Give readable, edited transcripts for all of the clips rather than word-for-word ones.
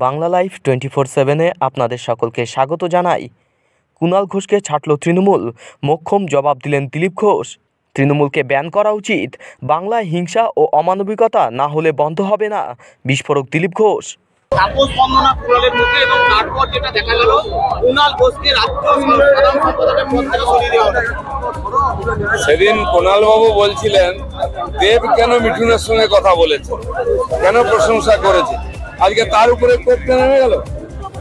Bangla live 24/7-এ আপনাদের সকলকে স্বাগত জানাই। কুণাল ঘোষকে ছাড়ল তৃণমূল, মোক্ষম জবাব দিলেন দিলীপ ঘোষ। তৃণমূলকে ব্যান করা উচিত, বাংলায় হিংসা ও অমানবিকতা না হলে বন্ধ হবে না, বিস্ফোরক দিলীপ ঘোষ। সেদিন কুণাল বাবু বলছিলেন দেব কেন মিঠুনের সঙ্গে কথা বলেছে, কেন প্রশংসা করেছে, আজকে তার উপরে করতে নেমে গেল।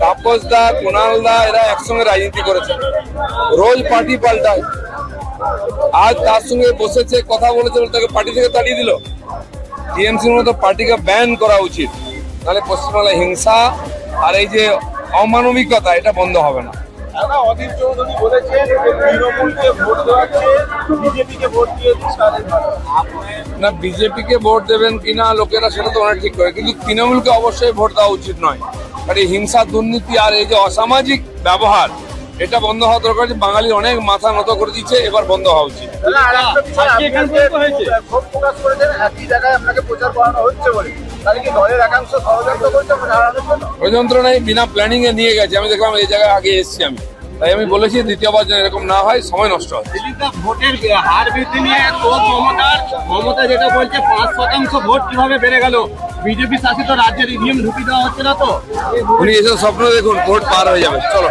তাপস দা, কুণাল দা এরা একসঙ্গে রাজনীতি করেছে, রোজ পার্টি পাল্টায়। আজ তার সঙ্গে বসেছে, কথা বলেছে, তাকে পার্টি থেকে তাড়িয়ে দিল। টিএমসির মতো পার্টিকে ব্যান করা উচিত, তাহলে পশ্চিমবাংলায় হিংসা আর এই যে অমানবিকতা এটা বন্ধ হবে না। অধীর চৌধুরী বলেছেন তৃণমূলকে ভোট দেওয়াচ্ছে, বিজেপিকে ভোট দিয়ে না, বিজেপিকে ভোট দেবেন কিনা লোকেরা সেটা তো অনেক ঠিক করে, কিন্তু তৃণমূলকে অবশ্যই ভোট দেওয়া উচিত নয়। আর এই হিংসা, দুর্নীতি আর এই যে অসামাজিক ব্যবহার এটা বন্ধ হওয়া দরকার। বাঙালি অনেক মাথা নত করে দিচ্ছে, এবার বন্ধ হওয়া উচিত। ষড়যন্ত্র নেই, বিনা প্ল্যানিং এ নিয়ে গেছে। আমি দেখলাম এই জায়গায় আগে এসেছি আমি, তাই আমি বলেছি দ্বিতীয়বার যেন এরকম না হয়, সময় নষ্ট হয়। ভোটের হার বৃদ্ধি নিয়ে মমতা যেটা বলছে 5% ভোট কিভাবে বেড়ে গেল, বিজেপি শাসিত রাজ্যের ইভিএম ঢুকিয়ে দেওয়া হচ্ছে না তো। উনি এসব স্বপ্ন দেখুন, ভোট পার হয়ে যাবে। চলো।